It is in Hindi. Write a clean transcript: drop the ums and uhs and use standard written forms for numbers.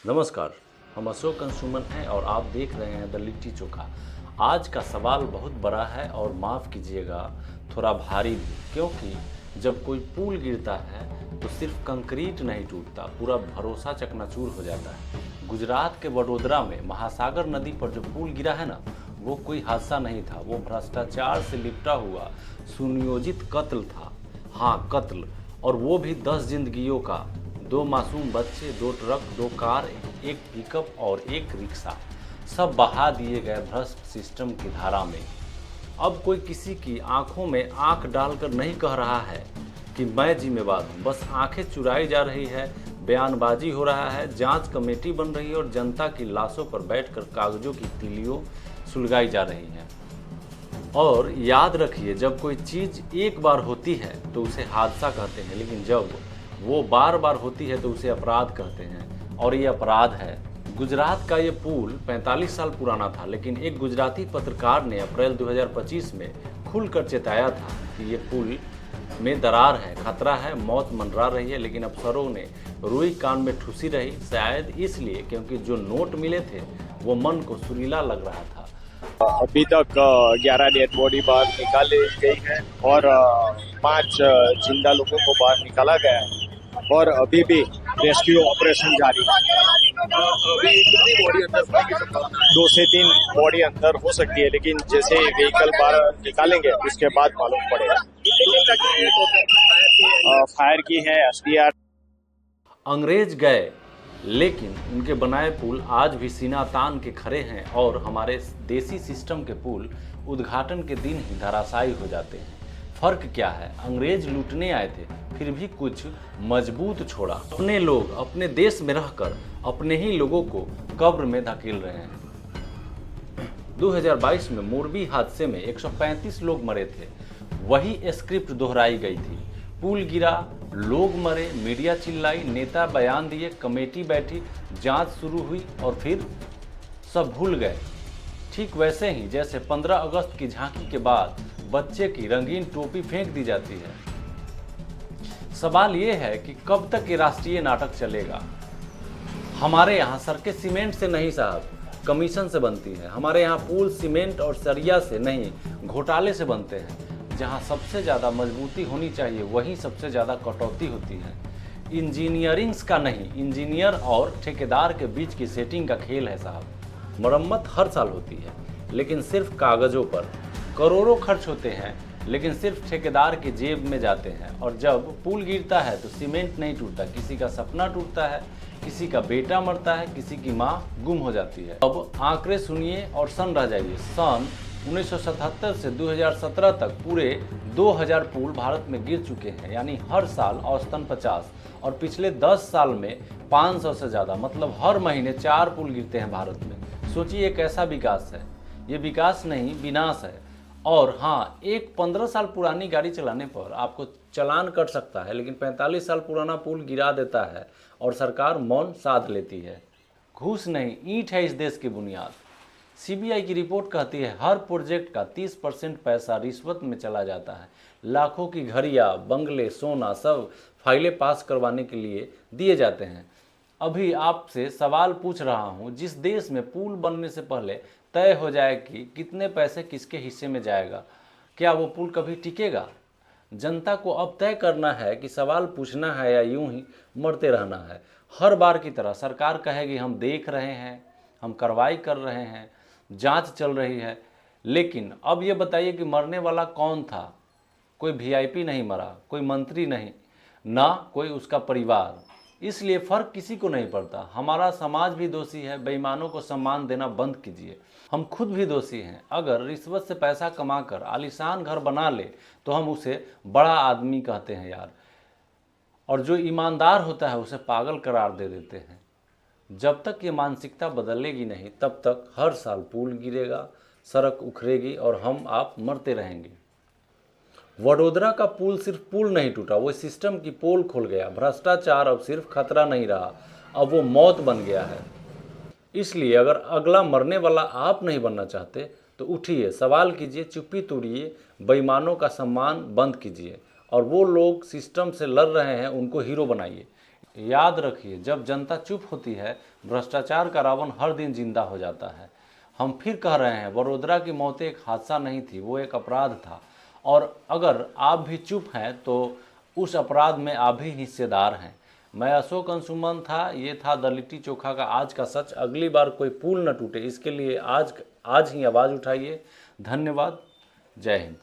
नमस्कार, हम अशोक कंसुमन हैं और आप देख रहे हैं द लिट्टी चोखा। आज का सवाल बहुत बड़ा है और माफ़ कीजिएगा थोड़ा भारी भी, क्योंकि जब कोई पुल गिरता है तो सिर्फ कंक्रीट नहीं टूटता, पूरा भरोसा चकनाचूर हो जाता है। गुजरात के वडोदरा में महासागर नदी पर जो पुल गिरा है ना, वो कोई हादसा नहीं था, वो भ्रष्टाचार से लिपटा हुआ सुनियोजित कत्ल था। हाँ, कत्ल, और वो भी 10 जिंदगियों का। 2 मासूम बच्चे, 2 ट्रक, 2 कार, एक पिकअप और एक रिक्शा, सब बहा दिए गए भ्रष्ट सिस्टम की धारा में। अब कोई किसी की आंखों में आंख डालकर नहीं कह रहा है कि मैं जिम्मेवार हूँ, बस आंखें चुराई जा रही है, बयानबाजी हो रहा है, जांच कमेटी बन रही है और जनता की लाशों पर बैठकर कागजों की तीलियों सुलगाई जा रही हैं। और याद रखिए, जब कोई चीज़ एक बार होती है तो उसे हादसा कहते हैं, लेकिन जब वो बार बार होती है तो उसे अपराध कहते हैं, और ये अपराध है। गुजरात का ये पुल 45 साल पुराना था, लेकिन एक गुजराती पत्रकार ने अप्रैल 2025 में खुलकर चेताया था कि ये पुल में दरार है, खतरा है, मौत मंडरा रही है, लेकिन अफसरों ने रुई कान में ठूसी रही, शायद इसलिए क्योंकि जो नोट मिले थे वो मन को सुरीला लग रहा था। अभी तक 11 डेड बॉडी बाहर निकाली गई है और 5 जिंदा लोगों को बाहर निकाला गया है और अभी भी रेस्क्यू ऑपरेशन जारी है। अभी कितनी बॉडी अंदर होने की संभावना है? 2 से 3 बॉडी अंदर हो सकती है, लेकिन जैसे ही व्हीकल बाहर निकालेंगे उसके बाद मालूम पड़ेगा। फायर की है SDR। अंग्रेज गए, लेकिन उनके बनाए पुल आज भी सीना तान के खड़े हैं, और हमारे देसी सिस्टम के पुल उद्घाटन के दिन ही धराशायी हो जाते हैं। फर्क क्या है? अंग्रेज लूटने आए थे, फिर भी कुछ मजबूत छोड़ा। अपने लोग अपने देश में रहकर अपने ही लोगों को कब्र में धकेल रहे हैं। 2022 में मोरबी हादसे में 135 लोग मरे थे, वही स्क्रिप्ट दोहराई गई थी। पुल गिरा, लोग मरे, मीडिया चिल्लाई, नेता बयान दिए, कमेटी बैठी, जांच शुरू हुई और फिर सब भूल गए। ठीक वैसे ही जैसे 15 अगस्त की झांकी के बाद बच्चे की रंगीन टोपी फेंक दी जाती है। सवाल ये है कि कब तक ये राष्ट्रीय नाटक चलेगा। हमारे यहाँ सड़कें सीमेंट से नहीं साहब, कमीशन से बनती हैं। हमारे यहाँ पुल सीमेंट और सरिया से नहीं, घोटाले से बनते हैं। जहाँ सबसे ज़्यादा मजबूती होनी चाहिए वहीं सबसे ज़्यादा कटौती होती है। इंजीनियरिंग्स का नहीं, इंजीनियर और ठेकेदार के बीच की सेटिंग का खेल है साहब। मरम्मत हर साल होती है, लेकिन सिर्फ कागज़ों पर। करोड़ों खर्च होते हैं, लेकिन सिर्फ ठेकेदार की जेब में जाते हैं। और जब पुल गिरता है तो सीमेंट नहीं टूटता, किसी का सपना टूटता है, किसी का बेटा मरता है, किसी की माँ गुम हो जाती है। अब आंकड़े सुनिए और सन रह जाइए। सन 1977 से 2017 तक पूरे 2000 पुल भारत में गिर चुके हैं, यानी हर साल औसतन 50, और पिछले 10 साल में 500 से ज़्यादा, मतलब हर महीने 4 पुल गिरते हैं भारत में। सोचिए ये कैसा विकास है। ये विकास नहीं, विनाश है। और हाँ, एक 15 साल पुरानी गाड़ी चलाने पर आपको चालान कट सकता है, लेकिन 45 साल पुराना पुल गिरा देता है और सरकार मौन साध लेती है। घूस नहीं, ईंट है इस देश की बुनियाद। CBI की रिपोर्ट कहती है हर प्रोजेक्ट का 30% पैसा रिश्वत में चला जाता है। लाखों की घड़ियाँ, बंगले, सोना, सब फाइलें पास करवाने के लिए दिए जाते हैं। अभी आपसे सवाल पूछ रहा हूँ, जिस देश में पुल बनने से पहले तय हो जाए कि कितने पैसे किसके हिस्से में जाएगा, क्या वो पुल कभी टिकेगा? जनता को अब तय करना है कि सवाल पूछना है या यूं ही मरते रहना है। हर बार की तरह सरकार कहेगी हम देख रहे हैं, हम कार्रवाई कर रहे हैं, जांच चल रही है। लेकिन अब ये बताइए कि मरने वाला कौन था? कोई VIP नहीं मरा, कोई मंत्री नहीं, ना कोई उसका परिवार। इसलिए फ़र्क किसी को नहीं पड़ता। हमारा समाज भी दोषी है। बेईमानों को सम्मान देना बंद कीजिए। हम खुद भी दोषी हैं। अगर रिश्वत से पैसा कमाकर आलीशान घर बना ले तो हम उसे बड़ा आदमी कहते हैं यार, और जो ईमानदार होता है उसे पागल करार दे देते हैं। जब तक ये मानसिकता बदलेगी नहीं, तब तक हर साल पुल गिरेगा, सड़क उखड़ेगी और हम आप मरते रहेंगे। वडोदरा का पुल सिर्फ पुल नहीं टूटा, वो सिस्टम की पोल खुल गया। भ्रष्टाचार अब सिर्फ खतरा नहीं रहा, अब वो मौत बन गया है। इसलिए अगर अगला मरने वाला आप नहीं बनना चाहते तो उठिए, सवाल कीजिए, चुप्पी तोड़िए, बेईमानों का सम्मान बंद कीजिए, और वो लोग सिस्टम से लड़ रहे हैं उनको हीरो बनाइए। याद रखिए, जब जनता चुप होती है, भ्रष्टाचार का रावण हर दिन जिंदा हो जाता है। हम फिर कह रहे हैं, वडोदरा की मौतें एक हादसा नहीं थी, वो एक अपराध था। और अगर आप भी चुप हैं तो उस अपराध में आप भी हिस्सेदार हैं। मैं अशोक अंशुमन था, ये था द लिट्टी चोखा का आज का सच। अगली बार कोई पुल न टूटे, इसके लिए आज ही आवाज़ उठाइए। धन्यवाद। जय हिंद।